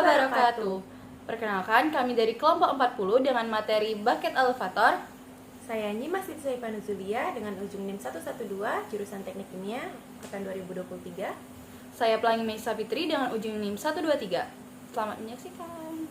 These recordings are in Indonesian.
wabarakatuh. Perkenalkan, kami dari kelompok 40 dengan materi bucket elevator. Saya Nyimas Siswa Nuzulia dengan ujung NIM 112 jurusan Teknik Kimia angkatan 2023. Saya Pelangi Meisa Fitri dengan ujung NIM 123. Selamat menyaksikan.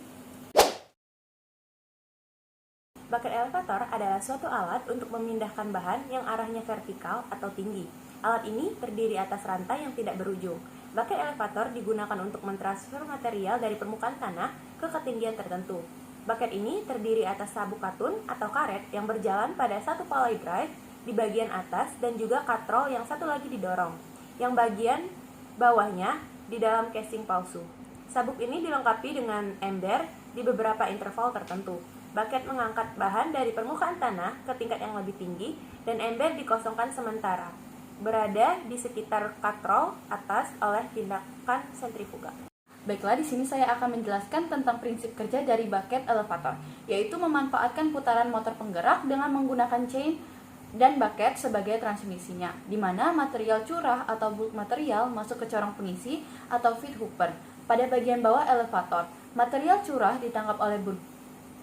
Bucket elevator adalah suatu alat untuk memindahkan bahan yang arahnya vertikal atau tinggi. Alat ini terdiri atas rantai yang tidak berujung. Bucket elevator digunakan untuk mentransfer material dari permukaan tanah ke ketinggian tertentu. Bucket ini terdiri atas sabuk katun atau karet yang berjalan pada satu ply drive di bagian atas dan juga katrol yang satu lagi didorong, yang bagian bawahnya di dalam casing palsu. Sabuk ini dilengkapi dengan ember di beberapa interval tertentu. Bucket mengangkat bahan dari permukaan tanah ke tingkat yang lebih tinggi dan ember dikosongkan sementara, berada di sekitar katrol atas oleh tindakan sentrifuga. Baiklah, di sini saya akan menjelaskan tentang prinsip kerja dari bucket elevator, yaitu memanfaatkan putaran motor penggerak dengan menggunakan chain dan bucket sebagai transmisinya, di mana material curah atau bulk material masuk ke corong pengisi atau feed hooper. Pada bagian bawah elevator, material curah ditangkap oleh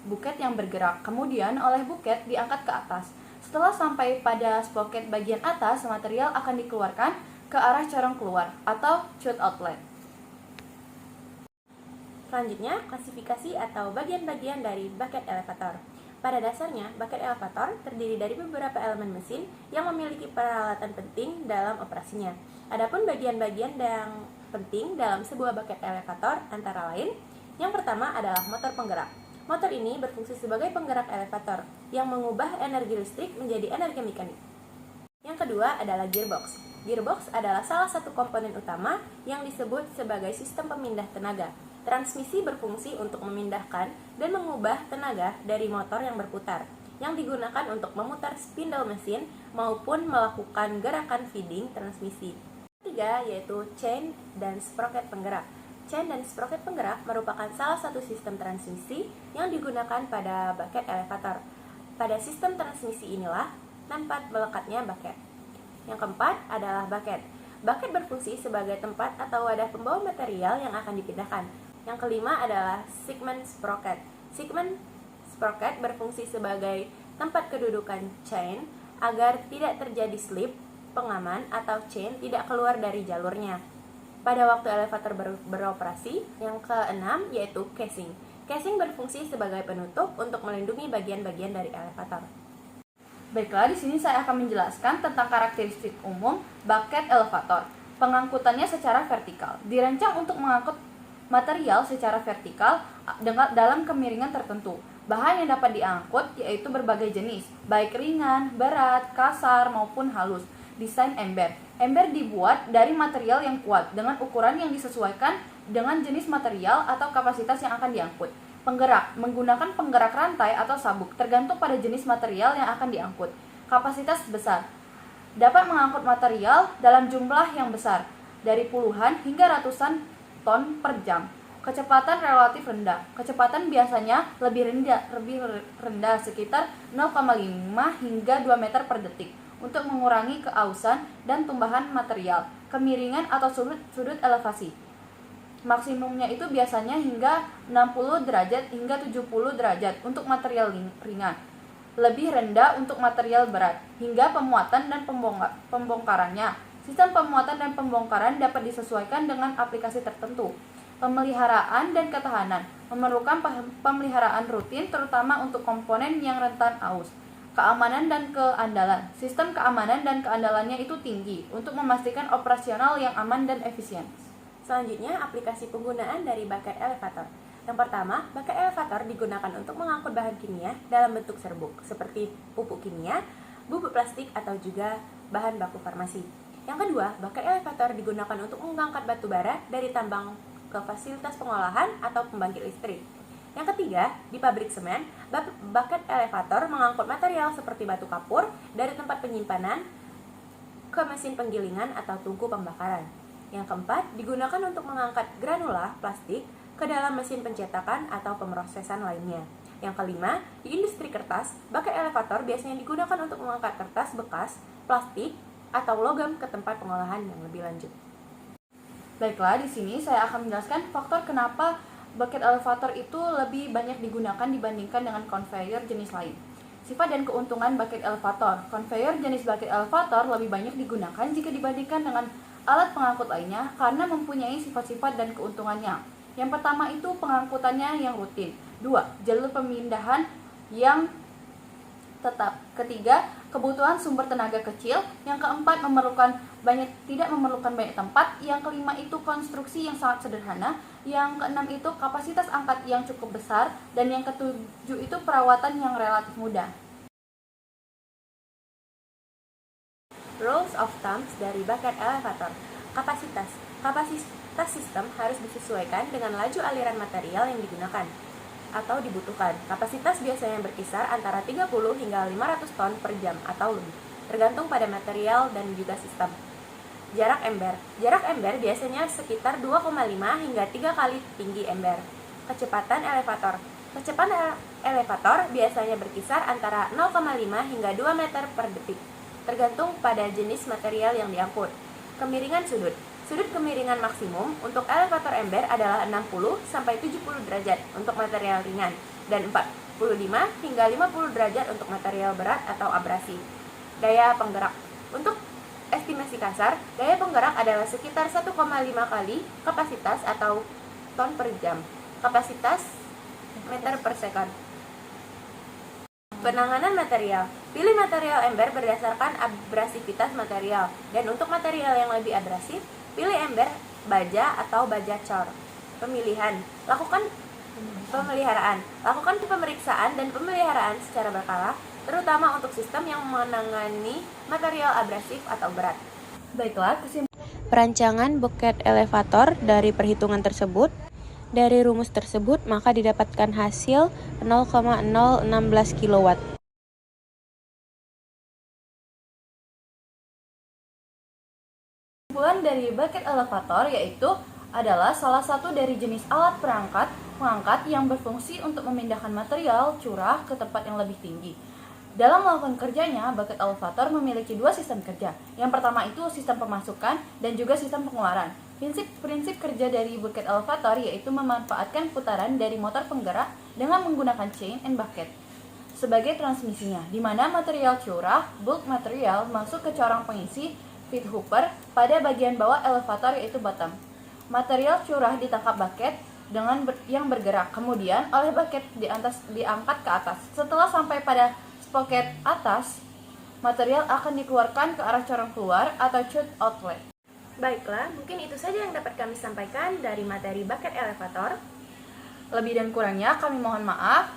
bucket yang bergerak, kemudian oleh bucket diangkat ke atas. Setelah sampai pada sprocket bagian atas, material akan dikeluarkan ke arah corong keluar atau chute outlet. Selanjutnya, klasifikasi atau bagian-bagian dari bucket elevator. Pada dasarnya, bucket elevator terdiri dari beberapa elemen mesin yang memiliki peralatan penting dalam operasinya. Adapun bagian-bagian yang penting dalam sebuah bucket elevator antara lain, yang pertama adalah motor penggerak. Motor ini berfungsi sebagai penggerak elevator yang mengubah energi listrik menjadi energi mekanik. Yang kedua adalah gearbox. Gearbox adalah salah satu komponen utama yang disebut sebagai sistem pemindah tenaga. Transmisi berfungsi untuk memindahkan dan mengubah tenaga dari motor yang berputar, yang digunakan untuk memutar spindle mesin maupun melakukan gerakan feeding transmisi. Ketiga yaitu chain dan sprocket penggerak. Chain dan sprocket penggerak merupakan salah satu sistem transmisi yang digunakan pada bucket elevator. Pada sistem transmisi inilah tempat melekatnya bucket. Yang keempat adalah bucket. Bucket berfungsi sebagai tempat atau wadah pembawa material yang akan dipindahkan. Yang kelima adalah segment sprocket. Segment sprocket berfungsi sebagai tempat kedudukan chain agar tidak terjadi slip, pengaman, atau chain tidak keluar dari jalurnya pada waktu elevator beroperasi. Yang keenam yaitu casing. Casing berfungsi sebagai penutup untuk melindungi bagian-bagian dari elevator. Baiklah, di sini saya akan menjelaskan tentang karakteristik umum bucket elevator. Pengangkutannya secara vertikal. Dirancang untuk mengangkut material secara vertikal dalam kemiringan tertentu. Bahan yang dapat diangkut yaitu berbagai jenis, baik ringan, berat, kasar, maupun halus. Desain ember. Ember dibuat dari material yang kuat dengan ukuran yang disesuaikan dengan jenis material atau kapasitas yang akan diangkut. Penggerak. Menggunakan penggerak rantai atau sabuk tergantung pada jenis material yang akan diangkut. Kapasitas besar. Dapat mengangkut material dalam jumlah yang besar, dari puluhan hingga ratusan ton per jam. Kecepatan relatif rendah. Kecepatan biasanya lebih rendah sekitar 0,5 hingga 2 meter per detik untuk mengurangi keausan dan tumbahan material. Kemiringan atau sudut elevasi. Maksimumnya itu biasanya hingga 60 derajat hingga 70 derajat untuk material ringan. Lebih rendah untuk material berat, hingga pemuatan dan pembongkarannya. Sistem pemuatan dan pembongkaran dapat disesuaikan dengan aplikasi tertentu. Pemeliharaan dan ketahanan memerlukan pemeliharaan rutin terutama untuk komponen yang rentan aus. Keamanan dan keandalan. Sistem keamanan dan keandalannya itu tinggi untuk memastikan operasional yang aman dan efisien. Selanjutnya, aplikasi penggunaan dari bucket elevator. Yang pertama, bucket elevator digunakan untuk mengangkut bahan kimia dalam bentuk serbuk seperti pupuk kimia, bubuk plastik, atau juga bahan baku farmasi. Yang kedua, bucket elevator digunakan untuk mengangkat batu bara dari tambang ke fasilitas pengolahan atau pembangkit listrik. Yang ketiga, di pabrik semen, bucket elevator mengangkut material seperti batu kapur dari tempat penyimpanan ke mesin penggilingan atau tungku pembakaran. Yang keempat, digunakan untuk mengangkat granula plastik ke dalam mesin pencetakan atau pemrosesan lainnya. Yang kelima, di industri kertas, bucket elevator biasanya digunakan untuk mengangkat kertas bekas, plastik, atau logam ke tempat pengolahan yang lebih lanjut. Baiklah, di sini saya akan menjelaskan faktor kenapa bucket elevator itu lebih banyak digunakan dibandingkan dengan conveyor jenis lain. Sifat dan keuntungan bucket elevator. Conveyor jenis bucket elevator lebih banyak digunakan jika dibandingkan dengan alat pengangkut lainnya karena mempunyai sifat-sifat dan keuntungannya. Yang pertama itu pengangkutannya yang rutin. 2. Jalur pemindahan yang tetap. Ketiga, kebutuhan sumber tenaga kecil. Yang keempat, tidak memerlukan banyak tempat. Yang kelima itu konstruksi yang sangat sederhana. Yang keenam itu kapasitas angkat yang cukup besar. Dan yang ketujuh itu perawatan yang relatif mudah. Rules of thumbs dari bucket elevator. Kapasitas sistem harus disesuaikan dengan laju aliran material yang digunakan atau dibutuhkan. Kapasitas biasanya berkisar antara 30 hingga 500 ton per jam atau lebih, tergantung pada material dan juga sistem. Jarak ember. Jarak ember biasanya sekitar 2,5 hingga 3 kali tinggi ember. Kecepatan elevator. Kecepatan elevator biasanya berkisar antara 0,5 hingga 2 meter per detik, tergantung pada jenis material yang diangkut. Kemiringan sudut. Sudut kemiringan maksimum untuk elevator ember adalah 60 sampai 70 derajat untuk material ringan dan 45 hingga 50 derajat untuk material berat atau abrasi. Daya penggerak. Untuk estimasi kasar, daya penggerak adalah sekitar 1,5 kali kapasitas atau ton per jam. Kapasitas meter per second. Penanganan material. Pilih material ember berdasarkan abrasivitas material, dan untuk material yang lebih abrasif, pilih ember baja atau baja cor. Pemilihan. Lakukan pemeliharaan. Lakukan pemeriksaan dan pemeliharaan secara berkala, terutama untuk sistem yang menangani material abrasif atau berat. Baiklah, Perancangan bucket elevator dari perhitungan tersebut. Dari rumus tersebut, maka didapatkan hasil 0,016 kW. Kesimpulan dari bucket elevator yaitu adalah salah satu dari jenis alat pengangkat yang berfungsi untuk memindahkan material curah ke tempat yang lebih tinggi. Dalam melakukan kerjanya, bucket elevator memiliki dua sistem kerja. Yang pertama itu sistem pemasukan dan juga sistem pengeluaran. Prinsip kerja dari bucket elevator yaitu memanfaatkan putaran dari motor penggerak dengan menggunakan chain and bucket sebagai transmisinya, di mana material curah, bulk material, masuk ke corong pengisi feed hopper pada bagian bawah elevator yaitu bottom. Material curah ditangkap bucket yang bergerak, kemudian oleh bucket diangkat ke atas. Setelah sampai pada sprocket atas, material akan dikeluarkan ke arah corong keluar atau chute outlet. Baiklah, mungkin itu saja yang dapat kami sampaikan dari materi bucket elevator. Lebih dan kurangnya kami mohon maaf.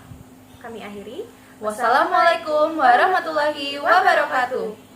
Kami akhiri. Wassalamualaikum warahmatullahi wabarakatuh.